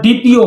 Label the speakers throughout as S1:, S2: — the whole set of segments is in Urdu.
S1: DPO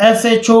S1: SHO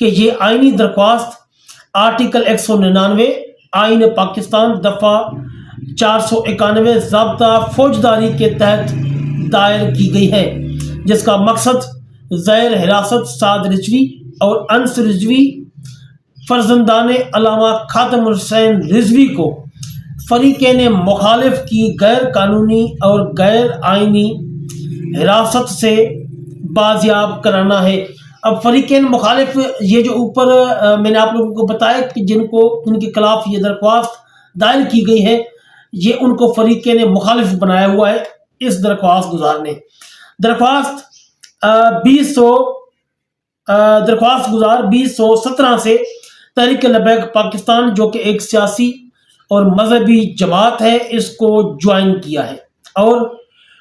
S1: کہ یہ آئینی درخواست آرٹیکل 199 آئین پاکستان دفعہ 491 ضابطہ فوجداری کے تحت دائر کی گئی ہے، جس کا مقصد زیر حراست سعد رضوی اور انس رضوی فرزندان علامہ خاتم حسین رضوی کو فریقین مخالف کی غیر قانونی اور غیر آئینی حراست سے بازیاب کرانا ہے۔ اب فریقین مخالف یہ جو اوپر میں نے آپ لوگوں کو بتایا کہ جن کے خلاف یہ درخواست دائر کی گئی ہے، یہ ان کو فریقین مخالف بنایا ہوا ہے اس درخواست گزار نے۔ درخواست گزار 2017 سے تحریک لبیک پاکستان جو کہ ایک سیاسی اور مذہبی جماعت ہے اس کو جوائن کیا ہے اور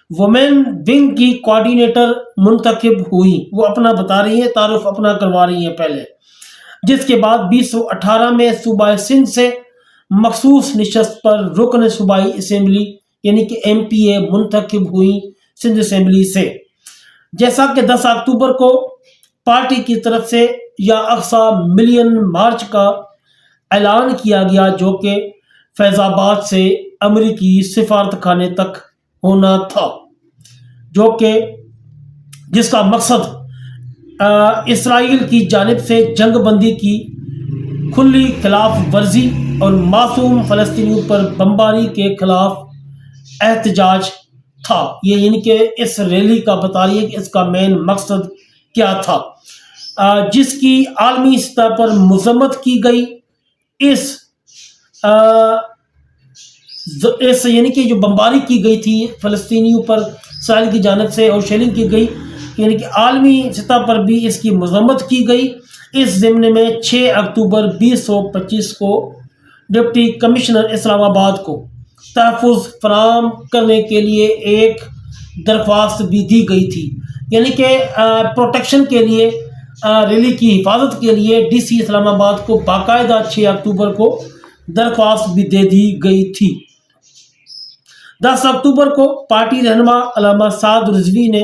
S1: وومین ونگ کی کوارڈینیٹر منتخب ہوئی۔ وہ اپنا بتا رہی ہیں، تعارف اپنا کروا رہی ہیں پہلے، جس کے بعد 2018 میں صوبہ سندھ سے مخصوص نشست پر رکن صوبائی اسمبلی یعنی کہ MPA منتخب ہوئی سندھ اسمبلی سے، جیسا کہ 10 اکتوبر کو پارٹی کی طرف سے یا اقصی ملین مارچ کا اعلان کیا گیا جو کہ فیض آباد سے امریکی سفارت خانے تک ہونا تھا، جس کا مقصد اسرائیل کی جانب سے جنگ بندی کی کھلی خلاف ورزی اور معصوم فلسطینیوں پر بمباری کے خلاف احتجاج تھا۔ یہ یعنی کہ اس ریلی کا بتا رہی ہے کہ اس کا مین مقصد کیا تھا، جس کی عالمی سطح پر مذمت کی گئی۔ اس یعنی کہ جو بمباری کی گئی تھی فلسطینیوں پر اسرائیل کی جانب سے اور شیلنگ کی گئی، یعنی کہ عالمی سطح پر بھی اس کی مذمت کی گئی۔ اس ضمن میں 6 اکتوبر 2025 کو ڈپٹی کمشنر اسلام آباد کو تحفظ فراہم کرنے کے لیے ایک درخواست بھی دی گئی تھی، یعنی کہ پروٹیکشن کے لیے، ریلی کی حفاظت کے لیے DC اسلام آباد کو باقاعدہ 6 اکتوبر کو درخواست بھی دے دی گئی تھی۔ 10 اکتوبر کو پارٹی رہنما علامہ سعد رضوی نے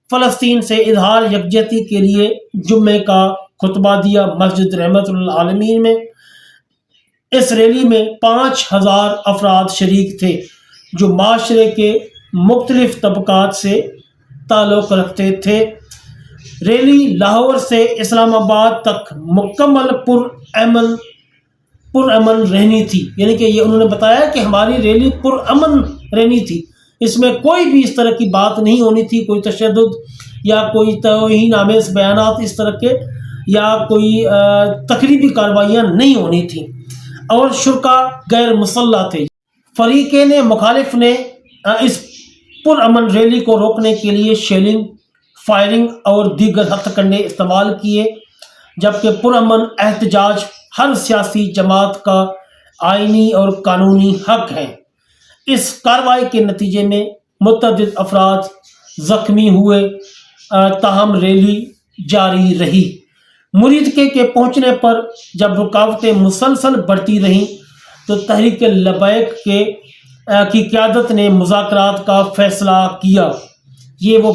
S1: فلسطین سے اظہار یکجہتی کے لیے جمعے کا خطبہ دیا مسجد رحمت للعالمین میں۔ اس ریلی میں 5000 افراد شریک تھے جو معاشرے کے مختلف طبقات سے تعلق رکھتے تھے۔ ریلی لاہور سے اسلام آباد تک مکمل پرامن رہنی تھی، یعنی کہ یہ انہوں نے بتایا کہ ہماری ریلی پرامن رہنی تھی، اس میں کوئی بھی اس طرح کی بات نہیں ہونی تھی، کوئی تشدد یا کوئی توہین آمیز بیانات اس طرح کے یا کوئی تقریبی کارروائیاں نہیں ہونی تھیں، اور شرکا غیر مسلح تھے۔ فریقین مخالف نے اس پرامن ریلی کو روکنے کے لیے شیلنگ، فائرنگ اور دیگر ہتھ کنڈے استعمال کیے، جبکہ پرامن احتجاج ہر سیاسی جماعت کا آئینی اور قانونی حق ہے۔ اس کارروائی کے نتیجے میں متعدد افراد زخمی ہوئے، تاہم ریلی جاری رہی۔ مریدکے کے پہنچنے پر جب رکاوٹیں مسلسل بڑھتی رہیں تو تحریک لبیک کی قیادت نے مذاکرات کا فیصلہ کیا۔ یہ وہ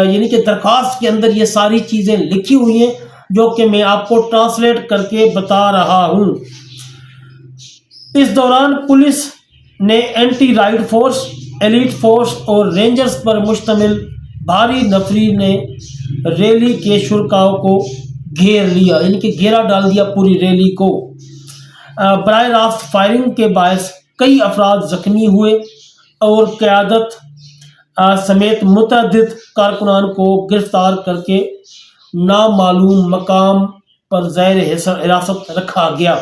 S1: یعنی کہ درخواست کے اندر یہ ساری چیزیں لکھی ہوئی ہیں جو کہ میں آپ کو ٹرانسلیٹ کر کے بتا رہا ہوں۔ اس دوران پولیس نے anti riot force, elite force اور رینجرز پر مشتمل بھاری نفری نے ریلی کے شرکاء کو گھیر لیا، یعنی کہ گھیرا ڈال دیا پوری ریلی کو۔ براہ راست فائرنگ کے باعث کئی افراد زخمی ہوئے اور قیادت سمیت متعدد کارکنان کو گرفتار کر کے نامعلوم مقام پر زیر حراست رکھا گیا۔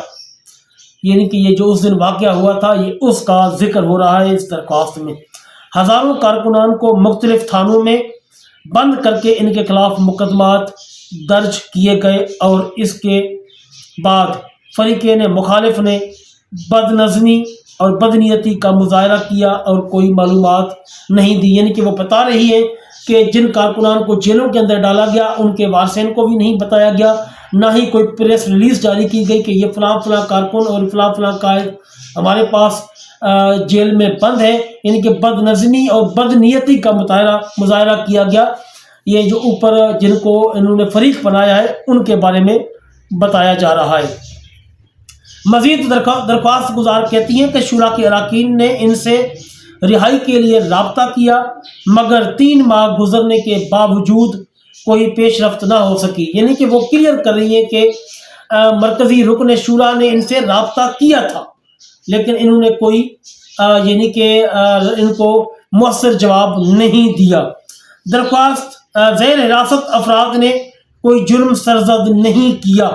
S1: یعنی کہ یہ جو اس دن واقعہ ہوا تھا یہ اس کا ذکر ہو رہا ہے اس درخواست میں۔ ہزاروں کارکنان کو مختلف تھانوں میں بند کر کے ان کے خلاف مقدمات درج کیے گئے، اور اس کے بعد فریقین مخالف نے بدنظمی اور بدنیتی کا مظاہرہ کیا اور کوئی معلومات نہیں دی، یعنی کہ وہ بتا رہی ہے کہ جن کارکنان کو جیلوں کے اندر ڈالا گیا ان کے وارثین کو بھی نہیں بتایا گیا، نہ ہی کوئی پریس ریلیز جاری کی گئی کہ یہ فلاں فلاں کارکن اور فلاں فلاں قائد ہمارے پاس جیل میں بند ہے، یعنی کہ بد نظمی اور بد نیتی کا مظاہرہ کیا گیا۔ یہ جو اوپر جن کو انہوں نے فریق بنایا ہے ان کے بارے میں بتایا جا رہا ہے۔ مزید درخواست گزار کہتی ہیں کہ شورا کے اراکین نے ان سے رہائی کے لیے رابطہ کیا مگر 3 ماہ گزرنے کے باوجود کوئی پیش رفت نہ ہو سکی۔ یعنی کہ وہ کلیئر کر رہی ہیں کہ مرکزی رکن شورا نے ان سے رابطہ کیا تھا لیکن انہوں نے کوئی یعنی کہ ان کو مؤثر جواب نہیں دیا۔ درخواست زیر حراست افراد نے کوئی جرم سرزد نہیں کیا۔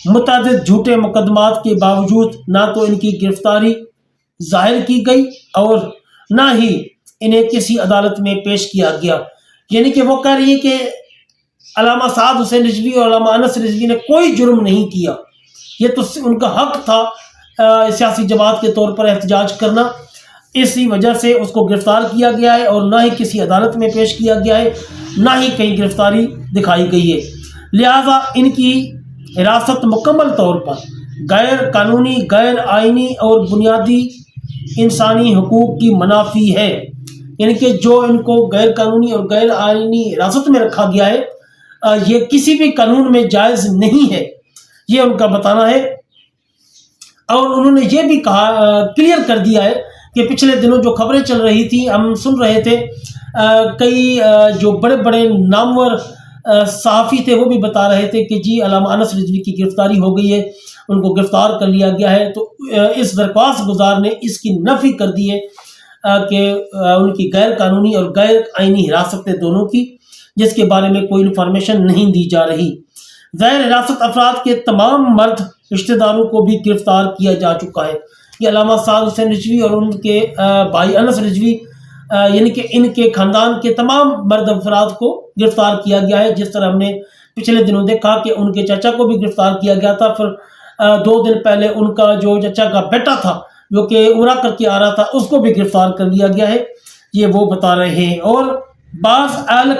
S1: متعدد جھوٹے مقدمات کے باوجود نہ تو ان کی گرفتاری ظاہر کی گئی اور نہ ہی انہیں کسی عدالت میں پیش کیا گیا۔ یعنی کہ وہ کہہ رہی ہے کہ علامہ سعد حسین رضوی اور علامہ انس رضوی نے کوئی جرم نہیں کیا، یہ تو ان کا حق تھا سیاسی جماعت کے طور پر احتجاج کرنا، اسی وجہ سے اس کو گرفتار کیا گیا ہے اور نہ ہی کسی عدالت میں پیش کیا گیا ہے، نہ ہی کہیں گرفتاری دکھائی گئی ہے۔ لہٰذا ان کی حراست مکمل طور پر غیر قانونی، غیر آئینی اور بنیادی انسانی حقوق کی منافی ہے۔ یعنی کہ جو ان کو غیر قانونی اور غیر آئینی حراست میں رکھا گیا ہے یہ کسی بھی قانون میں جائز نہیں ہے، یہ ان کا بتانا ہے۔ اور انہوں نے یہ بھی کہا، کلیئر کر دیا ہے کہ پچھلے دنوں جو خبریں چل رہی تھیں ہم سن رہے تھے، کئی جو بڑے بڑے نامور صحافی تھے وہ بھی بتا رہے تھے کہ جی علامہ انس رضوی کی گرفتاری ہو گئی ہے، ان کو گرفتار کر لیا گیا ہے۔ تو اس درخواست گزار نے اس کی نفی کر دی ہے کہ ان کی غیر قانونی اور غیر آئینی حراست ہے دونوں کی، جس کے بارے میں کوئی انفارمیشن نہیں دی جا رہی۔ زیر حراست افراد کے تمام مرد رشتہ داروں کو بھی گرفتار کیا جا چکا ہے۔ یہ علامہ سعد حسین رضوی اور ان کے بھائی انس رضوی یعنی کہ ان کے خاندان کے تمام مرد افراد کو گرفتار کیا گیا ہے، جس طرح ہم نے پچھلے دنوں دیکھا کہ ان کے چچا کو بھی گرفتار کیا گیا تھا، پھر 2 دن پہلے ان کا جو چچا کا بیٹا تھا جو کہ عمرہ کر کے آ رہا تھا اس کو بھی گرفتار کر لیا گیا ہے، یہ وہ بتا رہے ہیں۔ اور بعض اہل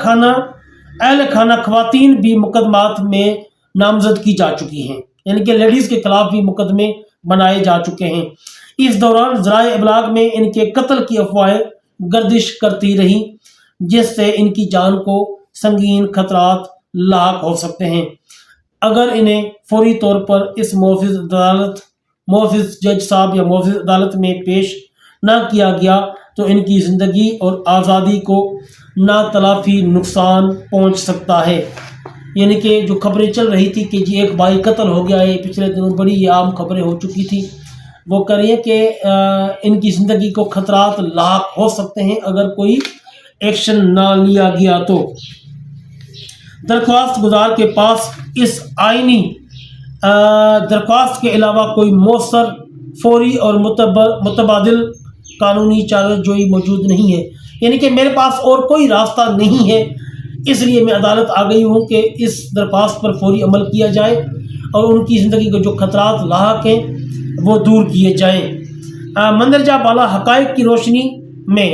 S1: خانہ خواتین بھی مقدمات میں نامزد کی جا چکی ہیں، یعنی کہ لیڈیز کے خلاف بھی مقدمے بنائے جا چکے ہیں۔ اس دوران ذرائع ابلاغ میں ان کے قتل کی افواہیں گردش کرتی رہیں، جس سے ان کی جان کو سنگین خطرات لاحق ہو سکتے ہیں۔ اگر انہیں فوری طور پر اس معزز جج صاحب یا معزز عدالت میں پیش نہ کیا گیا تو ان کی زندگی اور آزادی کو ناتلافی نقصان پہنچ سکتا ہے۔ یعنی کہ جو خبریں چل رہی تھی کہ جی ایک بھائی قتل ہو گیا ہے، پچھلے دنوں بڑی عام خبریں ہو چکی تھی، وہ کہہ رہی ہے کہ ان کی زندگی کو خطرات لاحق ہو سکتے ہیں اگر کوئی ایکشن نہ لیا گیا تو۔ درخواست گزار کے پاس اس آئینی درخواست کے علاوہ کوئی مؤثر، فوری اور متبادل قانونی چارہ جوئی موجود نہیں ہے۔ یعنی کہ میرے پاس اور کوئی راستہ نہیں ہے، اس لیے میں عدالت آ گئی ہوں کہ اس درخواست پر فوری عمل کیا جائے اور ان کی زندگی کو جو خطرات لاحق ہیں وہ دور کیے جائیں۔ مندرجہ بالا حقائق کی روشنی میں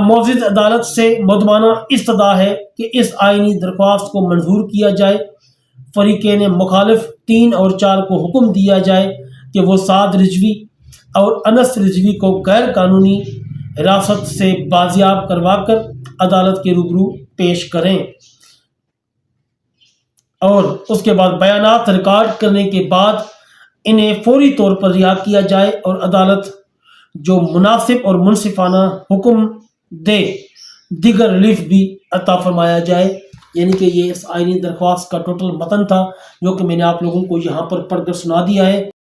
S1: معزز عدالت سے مدمانہ استدعا ہے کہ اس آئینی درخواست کو منظور کیا جائے۔ فریقین مخالف 3 اور 4 کو حکم دیا جائے کہ وہ سعد رضوی اور انس رضوی کو غیر قانونی حراست سے بازیاب کروا کر عدالت کے روبرو پیش کریں اور اس کے بعد بیانات ریکارڈ کرنے کے بعد انہیں فوری طور پر رہا کیا جائے اور عدالت جو مناسب اور منصفانہ حکم دے دیگر ریلیف بھی عطا فرمایا جائے۔ یعنی کہ یہ اس آئینی درخواست کا ٹوٹل متن تھا جو کہ میں نے آپ لوگوں کو یہاں پر پڑھ کر سنا دیا ہے۔